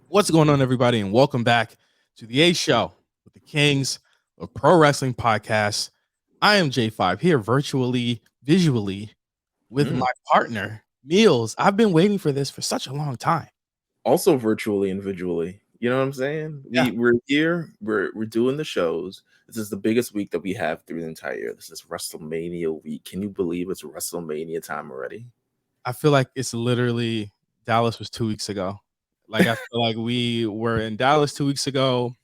What's going on, everybody, and welcome back to the A Show with the Kings of Pro Wrestling Podcast. I am J5 here virtually, visually with my partner, Meelz. I've been waiting for this for such a long time. Also virtually and visually. You know what I'm saying? Yeah. We're here, we're doing the shows. This is the biggest week that we have through the entire year. This is WrestleMania week. Can you believe it's WrestleMania time already? I feel like it's literally Dallas was 2 weeks ago. Like, I feel like we were in Dallas 2 weeks ago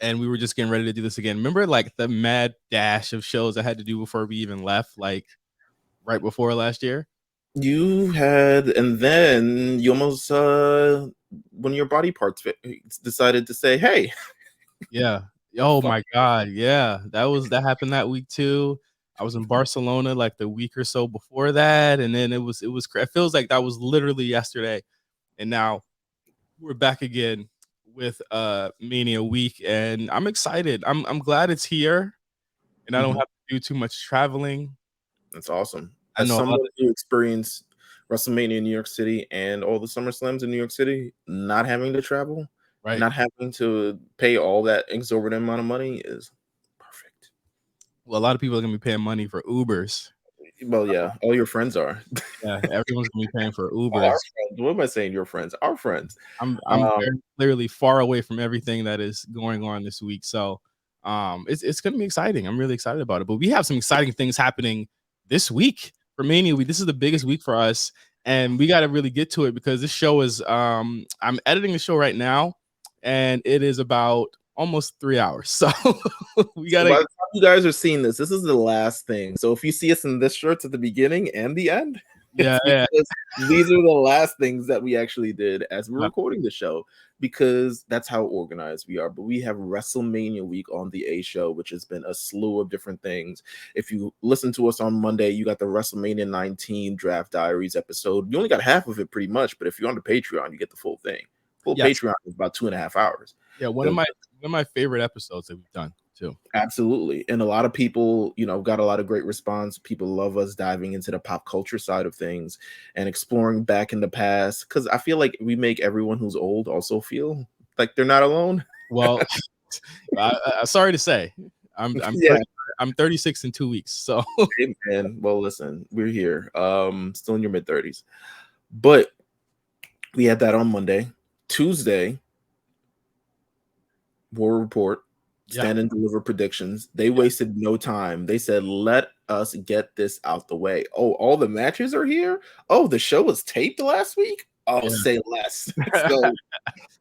and we were just getting ready to do this again. Remember, like, the mad dash of shows I had to do before we even left, like, right before last year? You had, and then you almost, one of your body parts decided to say, hey. Yeah. Oh my God. Yeah. That happened that week too. I was in Barcelona like the week or so before that. And then it feels like that was literally yesterday. And now we're back again with Mania week. And I'm excited. I'm glad it's here and I don't have to do too much traveling. That's awesome. I As know someone who experienced WrestleMania in New York City and all the SummerSlams in New York City, not having to travel, right. not having to pay all that exorbitant amount of money is perfect. Well, a lot of people are gonna be paying money for Ubers. Well, yeah, all your friends are. Yeah, everyone's gonna be paying for All Ubers. our friends. What am I saying? Your friends, our friends. I'm very clearly far away from everything that is going on this week. So it's gonna be exciting. I'm really excited about it. But we have some exciting things happening this week for Mania Week. This is the biggest week for us, and we gotta really get to it because this show is I'm editing the show right now, and it is about almost 3 hours. So we gotta By the time you guys are seeing this is the last thing. So if you see us in this shirts at the beginning and the end, yeah. these are the last things that we actually did as we're recording the show, because that's how organized we are. But we have WrestleMania week on the A Show, which has been a slew of different things. If you listen to us on Monday, you got the WrestleMania 19 Draft Diaries episode. You only got half of it pretty much, but if you're on the Patreon, you get the full thing. Patreon is about 2.5 hours. Yeah, one of my favorite episodes that we've done too. Absolutely. And a lot of people, got a lot of great response. People love us diving into the pop culture side of things and exploring back in the past, because I feel like we make everyone who's old also feel like they're not alone. Well, sorry to say, I'm 36 in 2 weeks. So hey, man, well, listen, we're here. Still in your mid-30s. But we had that on Monday. Tuesday, War Report. Stand and deliver predictions. They wasted no time. They said, let us get this out the way. Oh, all the matches are here? Oh, the show was taped last week? Oh, say less.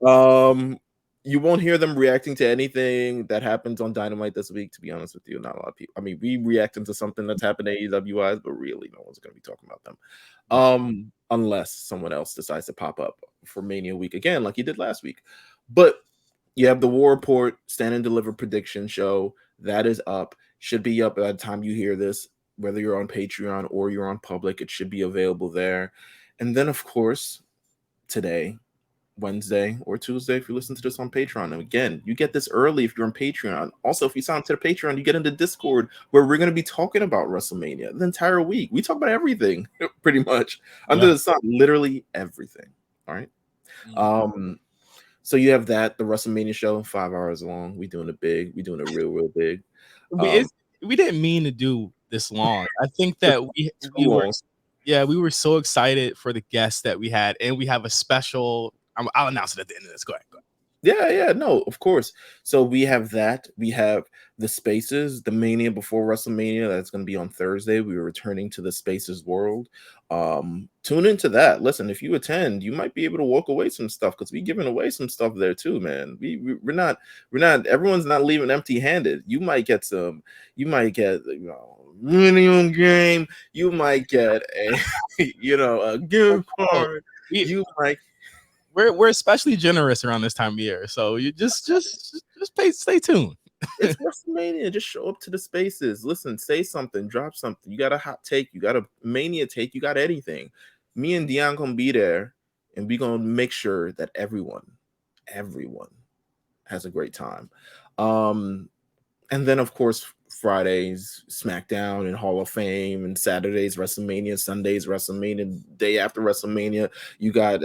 So, you won't hear them reacting to anything that happens on Dynamite this week, to be honest with you. Not a lot of people. I mean, we reacting to something that's happened at AEW, but really no one's going to be talking about them. Unless someone else decides to pop up for Mania week again, like he did last week. But you have the War Report Stand and Deliver prediction show that is up. Should be up by the time you hear this, whether you're on Patreon or you're on public. It should be available there. And then, of course, today, Wednesday or Tuesday, if you listen to this on Patreon, and again, you get this early if you're on Patreon. Also, if you sign up to the Patreon, you get into Discord, where we're going to be talking about WrestleMania the entire week. We talk about everything pretty much under the sun, literally everything. All right. So you have that, the WrestleMania show, 5 hours long. We doing it big. We doing it real big. We didn't mean to do this long. I think that we were so excited for the guests that we had, and we have a special. I'll announce it at the end of this. Go ahead. Yeah, no, of course. So we have that. We have the Spaces, the Mania before WrestleMania. That's going to be on Thursday. We're returning to the Spaces world. Tune into that. Listen, if you attend, you might be able to walk away some stuff, because we're giving away some stuff there too, man. We're not. Everyone's not leaving empty-handed. You might get some. You might get video game. You might get a a gift card. You might. We're especially generous around this time of year, so you just stay tuned. It's WrestleMania. Just show up to the Spaces. Listen, say something, drop something. You got a hot take, you got a Mania take, you got anything. Me and Dion gonna be there, and we gonna make sure that everyone has a great time. And then, of course, Fridays SmackDown and Hall of Fame, and Saturdays WrestleMania, Sundays WrestleMania, day after WrestleMania you got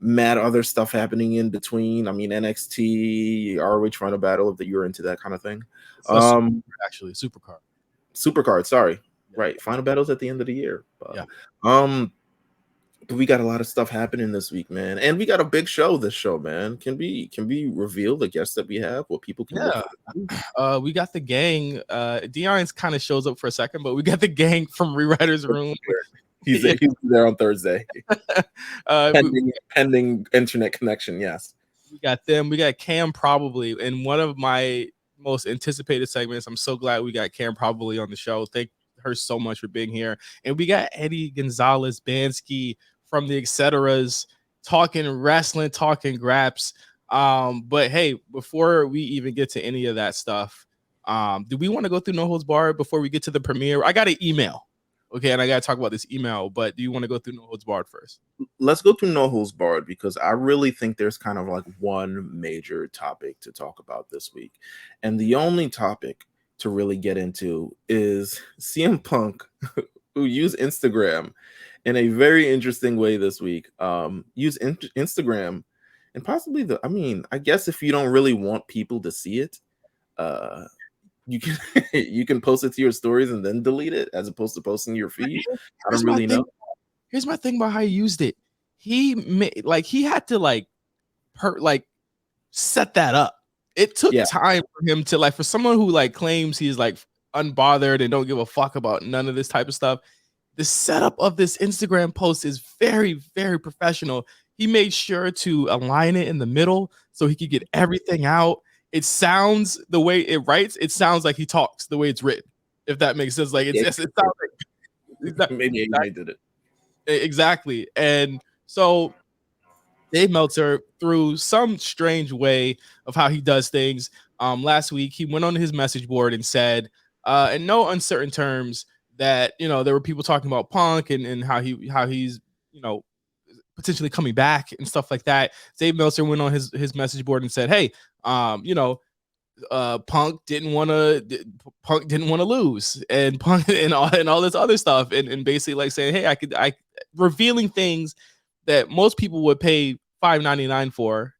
mad other stuff happening in between. I mean, NXT, ROH Final Battle, if you're into that kind of thing. Actually, Supercard. Supercard, sorry. Yeah. Right. Final Battle's at the end of the year. Yeah. But we got a lot of stuff happening this week, man. And we got a big show this show, man. Can we reveal the guests that we have? What people can look for? We got the gang. Dion kind of shows up for a second, but we got the gang from Rewriters Room. He's there on Thursday. Pending internet connection, yes. We got them. We got Cam Probably in one of my most anticipated segments. I'm so glad we got Cam Probably on the show. Thank her so much for being here. And we got Eddie Gonzalez Bansky from the Etceteras talking wrestling, talking graps. But hey, before we even get to any of that stuff, do we want to go through No Holds Barred before we get to the premiere? I got an email. Okay, and I got to talk about this email, but do you want to go through No Holds Barred first? Let's go through No Holds Barred because I really think there's kind of like one major topic to talk about this week. And the only topic to really get into is CM Punk, who used Instagram in a very interesting way this week. Use Instagram and possibly I guess if you don't really want people to see it, you can post it to your stories and then delete it as opposed to posting your feed. I don't really know. Here's my thing about how he used it. He had to set that up. It took time for him to for someone who claims he's unbothered and don't give a fuck about none of this type of stuff. The setup of this Instagram post is very, very professional. He made sure to align it in the middle so he could get everything out. It sounds the way it writes. It sounds like he talks the way it's written. If that makes sense, it sounds like maybe I did it exactly. And so Dave Meltzer, through some strange way of how he does things, last week he went on his message board and said, in no uncertain terms, that there were people talking about Punk and how he's potentially coming back and stuff like that. Dave Meltzer went on his message board and said, hey, Punk didn't want to lose, and Punk and all this other stuff, and basically saying, hey, I revealing things that most people would pay $5.99 for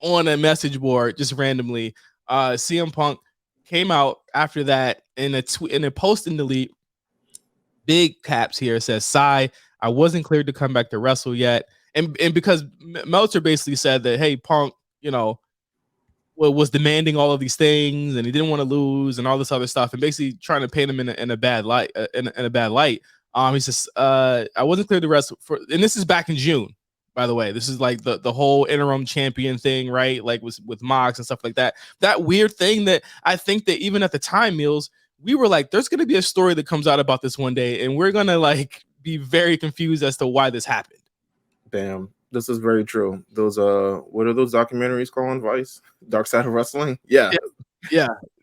on a message board just randomly. CM Punk came out after that in a post and delete, big caps here, says, "Sigh, I wasn't cleared to come back to wrestle yet." And because Meltzer basically said that, hey, Punk, was demanding all of these things and he didn't want to lose and all this other stuff, and basically trying to paint him in a bad light. In a bad light. He says, "I wasn't cleared to wrestle for," and this is back in June, by the way. This is the whole interim champion thing, right? With Mox and stuff like that. That weird thing that I think that even at the time, Meelz, we were like, there's going to be a story that comes out about this one day, and we're going to be very confused as to why this happened. Damn, this is very true. Those what are those documentaries called on Vice? Dark Side of Wrestling? Yeah.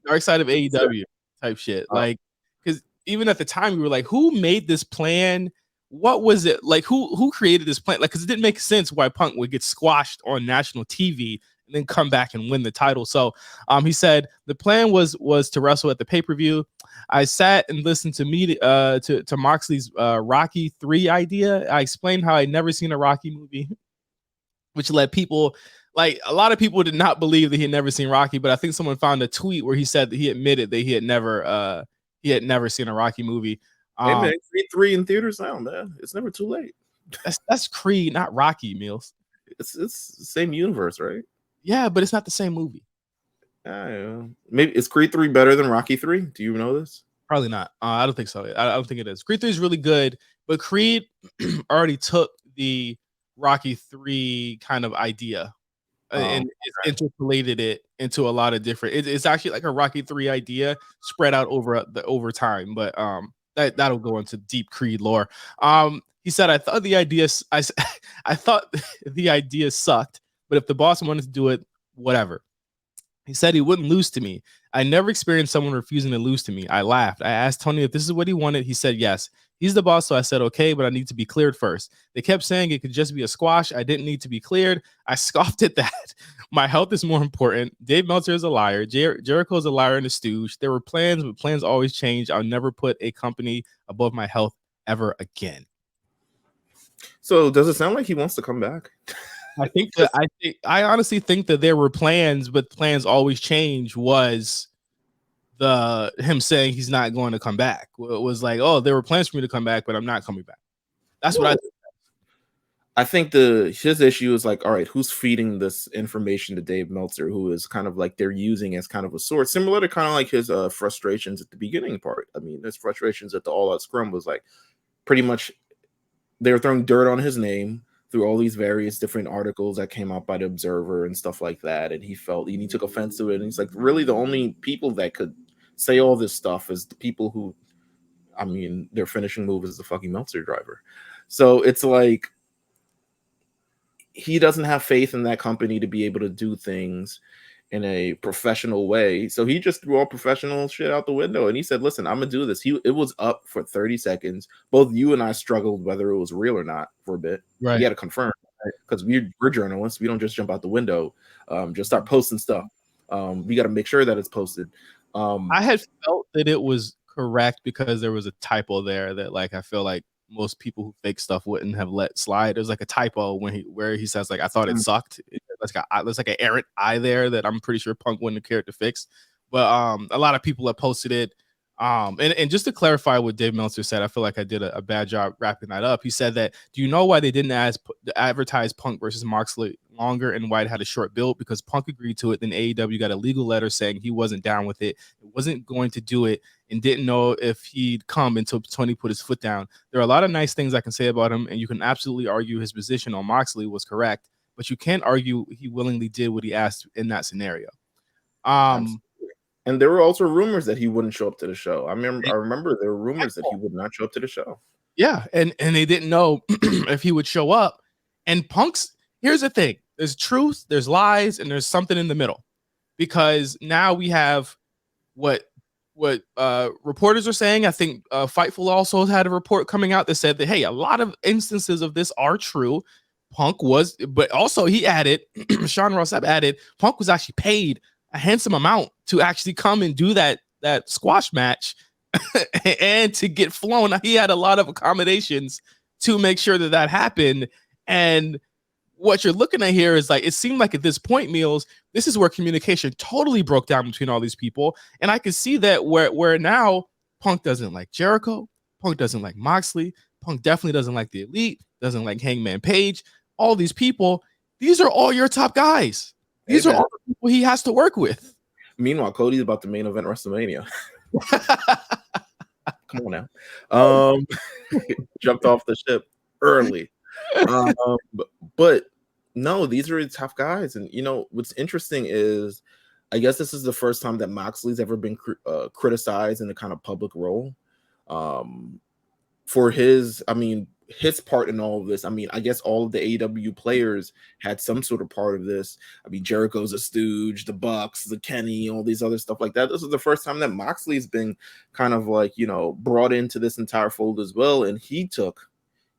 Dark Side of AEW type shit. Because even at the time we were like, who made this plan? What was it like? Who created this plan? Because it didn't make sense why Punk would get squashed on national TV and then come back and win the title. So he said the plan was to wrestle at the pay-per-view. I sat and listened to Moxley's Rocky 3 idea. I explained how I'd never seen a Rocky movie, which led people, a lot of people did not believe that he had never seen Rocky, but I think someone found a tweet where he said that he admitted that he had never seen a Rocky movie. Hey man, Creed 3 in theaters now, man. It's never too late. That's Creed, not Rocky, Meelz. It's the same universe, right? Yeah, but it's not the same movie. Maybe is Creed 3 better than Rocky 3? Do you know this? Probably not. I don't think so. I don't think it is. Creed 3 is really good, but Creed already took the Rocky 3 kind of idea and interpolated it into a lot of different. It's actually like a Rocky 3 idea spread out over time, but that'll go into deep Creed lore. He said, I thought the idea sucked, but if the boss wanted to do it, whatever. He said he wouldn't lose to me. I never experienced someone refusing to lose to me. I laughed. I asked Tony if this is what he wanted. He said yes. He's the boss, so I said okay, but I need to be cleared first. They kept saying it could just be a squash. I didn't need to be cleared. I scoffed at that. My health is more important. Dave Meltzer is a liar. Jericho is a liar and a stooge. There were plans, but plans always change. I'll never put a company above my health ever again. So does it sound like he wants to come back? I honestly think that there were plans, but plans always change. Was the him saying he's not going to come back? It was like, oh, there were plans for me to come back, but I'm not coming back. That's what I think his issue is like, all right, who's feeding this information to Dave Meltzer, who is kind of like they're using as kind of a source, similar to kind of like his frustrations at the beginning part. I mean, his frustrations at the All Out Scrum was like pretty much they were throwing dirt on his name through all these various different articles that came out by the Observer and stuff like that, and he took offense to it, and he's like, really, the only people that could say all this stuff is the people who, I mean, their finishing move is the fucking Meltzer driver. So it's like he doesn't have faith in that company to be able to do things in a professional way. So he just threw all professional shit out the window. And he said, listen, I'm going to do this. It was up for 30 seconds. Both you and I struggled whether it was real or not for a bit. Right. We had to confirm, because we're journalists. We don't just jump out the window, just start posting stuff. We got to make sure that it's posted. I had felt that it was correct because there was a typo there that, like, I feel like most people who fake stuff wouldn't have let slide. There's like a typo where he says, like, I thought it sucked. There's like an errant I there that I'm pretty sure Punk wouldn't have cared to fix. But a lot of people have posted it. And just to clarify what Dave Meltzer said, I feel like I did a bad job wrapping that up. He said that, do you know why they didn't advertise Punk versus Moxley longer and why it had a short build? Because Punk agreed to it. Then AEW got a legal letter saying he wasn't down with it. It wasn't going to do it and didn't know if he'd come until Tony put his foot down. There are a lot of nice things I can say about him, and you can absolutely argue his position on Moxley was correct, but you can't argue he willingly did what he asked in that scenario. And there were also rumors that he wouldn't show up to the show. I remember there were rumors that he would not show up to the show. Yeah, and they didn't know if he would show up. And here's the thing. There's truth, there's lies, and there's something in the middle. Because now we have what reporters are saying. I think Fightful also had a report coming out that said that, hey, a lot of instances of this are true. Punk was, but also he added, Sean Ross Sapp added, Punk was actually paid a handsome amount to actually come and do that squash match and to get flown. He had a lot of accommodations to make sure that happened. And what you're looking at here is like, it seemed like at this point, Meelz, this is where communication totally broke down between all these people. And I can see that where now Punk doesn't like Jericho, Punk doesn't like Moxley, Punk definitely doesn't like the Elite, doesn't like Hangman Page, all these people. These are all your top guys. These are all the people he has to work with. Meanwhile, Cody's about to main event WrestleMania. Come on now. Jumped off the ship early. But no, these are tough guys. And, you know, what's interesting is I guess this is the first time that Moxley's ever been criticized in a kind of public role. For his part in all of this. I mean, I guess all of the AEW players had some sort of part of this. I mean, Jericho's a stooge, the Bucks, the Kenny, all these other stuff like that. This is the first time that Moxley's been kind of like, you know, brought into this entire fold as well. And he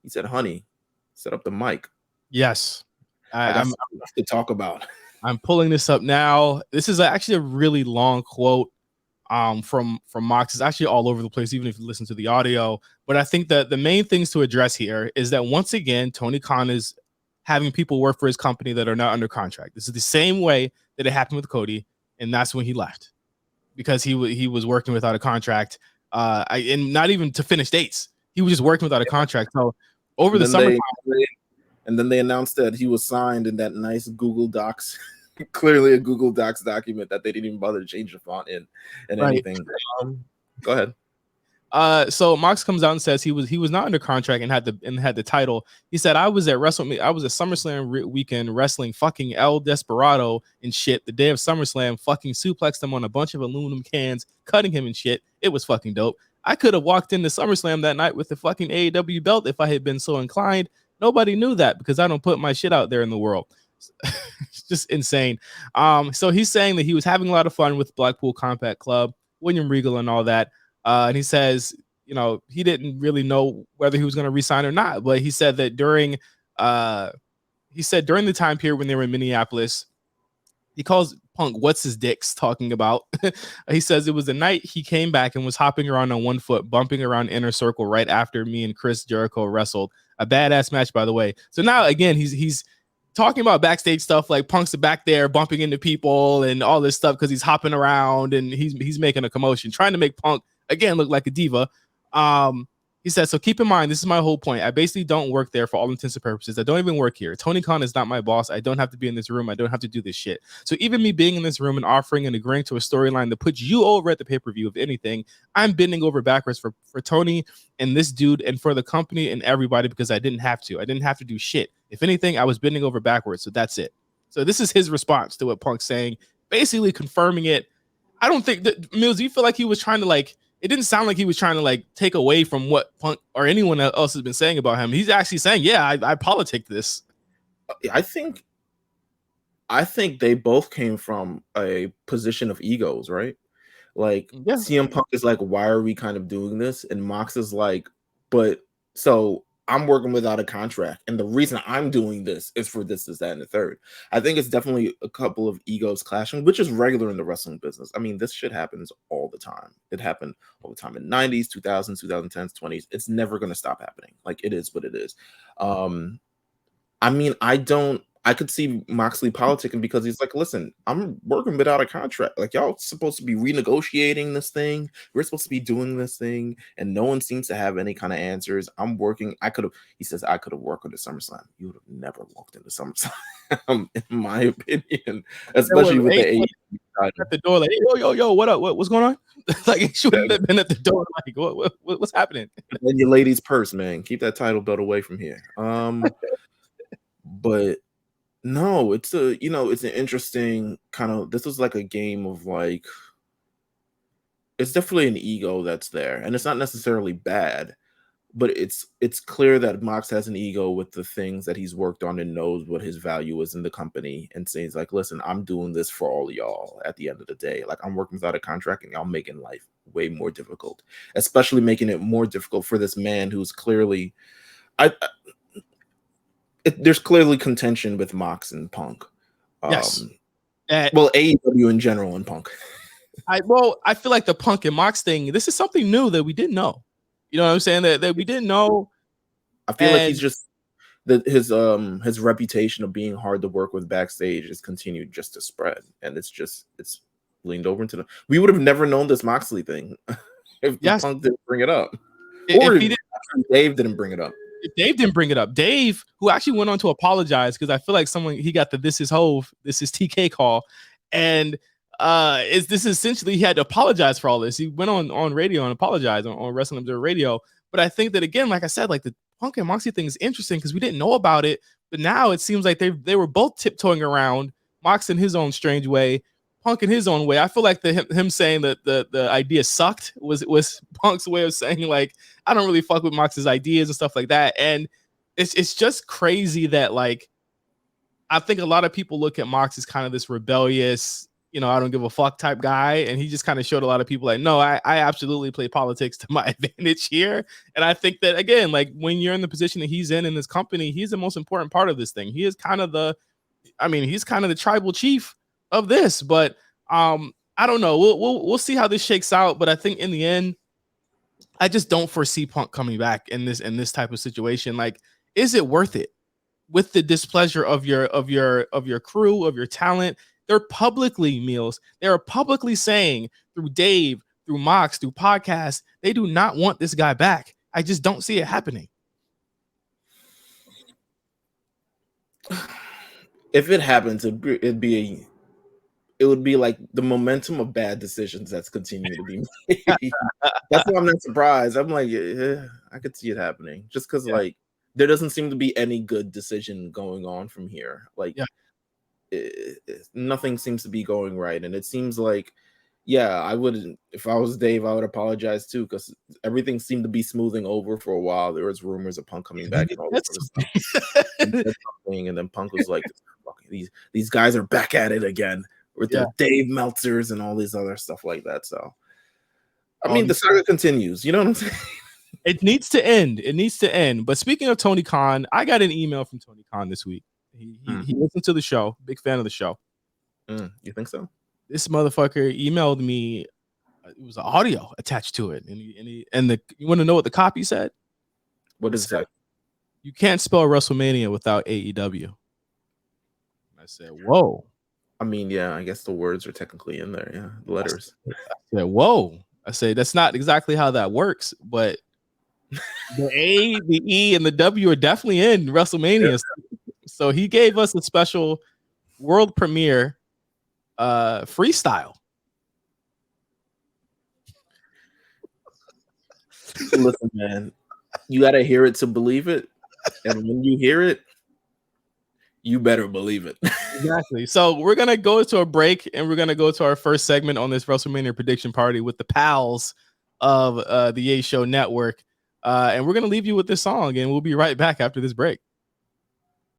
said, honey, set up the mic. Yes. I got something to talk about. I'm pulling this up now. This is actually a really long quote from Mox. It's actually all over the place, even if you listen to the audio. But I think that the main things to address here is that once again, Tony Khan is having people work for his company that are not under contract. This is the same way that it happened with Cody, and that's when he left, because he was working without a contract, and not even to finish dates. He was just working without a contract. So over the summer, and then they announced that he was signed in that nice Google Docs. Clearly a Google Docs document that they didn't even bother to change the font in and anything. Go ahead. So Mox comes out and says he was not under contract and had the title. He said, I was at SummerSlam weekend wrestling fucking El Desperado and shit. The day of SummerSlam, fucking suplexed him on a bunch of aluminum cans, cutting him and shit. It was fucking dope. I could have walked into SummerSlam that night with the fucking AEW belt if I had been so inclined. Nobody knew that because I don't put my shit out there in the world. It's just insane. So he's saying that he was having a lot of fun with Blackpool Combat Club, William Regal, and all that. And he says, you know, he didn't really know whether he was going to resign or not, but he said that during the time period when they were in Minneapolis, he calls Punk "what's his dicks" talking about. He says it was the night he came back and was hopping around on one foot, bumping around Inner Circle right after me and Chris Jericho wrestled. A badass match, by the way. So now again, he's talking about backstage stuff like Punk's back there bumping into people and all this stuff because he's hopping around and he's making a commotion, trying to make Punk again look like a diva. He said, so keep in mind, this is my whole point. I basically don't work there for all intents and purposes. I don't even work here. Tony Khan is not my boss. I don't have to be in this room. I don't have to do this shit. So even me being in this room and offering and agreeing to a storyline that puts you over at the pay-per-view, if anything, I'm bending over backwards for Tony and this dude and for the company and everybody because I didn't have to. I didn't have to do shit. If anything, I was bending over backwards. So that's it. So this is his response to what Punk's saying, basically confirming it. I don't think that, Meelz, do you feel like he was trying to like, it didn't sound like he was trying to like take away from what Punk or anyone else has been saying about him. He's actually saying, yeah, I politic this. I think they both came from a position of egos, right? Like CM Punk is like, why are we kind of doing this? And Mox is like, but so I'm working without a contract. And the reason I'm doing this is for this, that, and the third. I think it's definitely a couple of egos clashing, which is regular in the wrestling business. I mean, this shit happens all the time. It happened all the time in 90s, 2000s, 2010s, 20s. It's never going to stop happening. Like, it is what it is. I mean, I could see Moxley politicking because he's like, listen, I'm working without a contract. Like, y'all supposed to be renegotiating this thing. We're supposed to be doing this thing. And no one seems to have any kind of answers. I'm working. He says, I could have worked with the SummerSlam. You would have never walked into SummerSlam, in my opinion. Especially with the AEW at the door, like, yo, what up? What's going on? Like, he shouldn't have been at the door. Like, what's happening? And your lady's purse, man. Keep that title belt away from here. But no, it's an interesting kind of, this was like a game of like, it's definitely an ego that's there, and it's not necessarily bad, but it's clear that Mox has an ego with the things that he's worked on and knows what his value is in the company, and says like, listen, I'm doing this for all of y'all at the end of the day. Like, I'm working without a contract and y'all making life way more difficult, especially making it more difficult for this man who's clearly, there's clearly contention with Mox and Punk. Yes. Well, AEW in general and Punk. I feel like the Punk and Mox thing, this is something new that we didn't know. You know what I'm saying? That we didn't know. I feel like he's just his reputation of being hard to work with backstage has continued just to spread, and it's leaned over into we would have never known this Moxley thing if Punk didn't bring it up, or if Dave didn't bring it up. If Dave didn't bring it up, Dave, who actually went on to apologize, because I feel like he got the "this is Hove, this is TK" call, and this is essentially he had to apologize for all this. He went on radio and apologized on Wrestling Observer Radio. But I think that, again, like I said, like the Punk and Moxley thing is interesting because we didn't know about it, but now it seems like they were both tiptoeing around, Mox in his own strange way, Punk in his own way. I feel like him saying that the idea sucked was Punk's way of saying, like, I don't really fuck with Mox's ideas and stuff like that. And it's just crazy that, like, I think a lot of people look at Mox as kind of this rebellious, I don't give a fuck type guy. And he just kind of showed a lot of people like, no, I absolutely play politics to my advantage here. And I think that, again, like, when you're in the position that he's in this company, he's the most important part of this thing. He is kind of he's kind of the tribal chief of this. But I don't know. We'll see how this shakes out. But I think in the end, I just don't foresee Punk coming back in this type of situation. Like, is it worth it with the displeasure of your crew, of your talent? They're publicly, Meelz, they're publicly saying through Dave, through Mox, through podcasts, they do not want this guy back. I just don't see it happening. If it happens, it would be like the momentum of bad decisions that's continuing to be made. That's why I'm not surprised. I'm like, yeah, I could see it happening just because like there doesn't seem to be any good decision going on from here. Like, nothing seems to be going right, and it seems like, I wouldn't. If I was Dave, I would apologize too, because everything seemed to be smoothing over for a while. There was rumors of Punk coming back and all this sort of stuff. And then Punk was like, these guys are back at it again with the Dave Meltzers and all these other stuff like that. So, I mean, the saga continues. You know what I'm saying? It needs to end. It needs to end. But speaking of Tony Khan, I got an email from Tony Khan this week. He listened to the show. Big fan of the show. You think so? This motherfucker emailed me. It was an audio attached to it, and you want to know what the copy said? What does it say? You can't spell WrestleMania without AEW. I said, whoa. I mean, yeah, I guess the words are technically in there. Yeah, the letters. I said, whoa. I say that's not exactly how that works, but the A, the E, and the W are definitely in WrestleMania. Yeah. So he gave us a special world premiere freestyle. Listen, man, you got to hear it to believe it. And when you hear it, you better believe it. Exactly. So we're going to go to a break and we're going to go to our first segment on this WrestleMania prediction party with the pals of the A Show Network. And we're going to leave you with this song and we'll be right back after this break.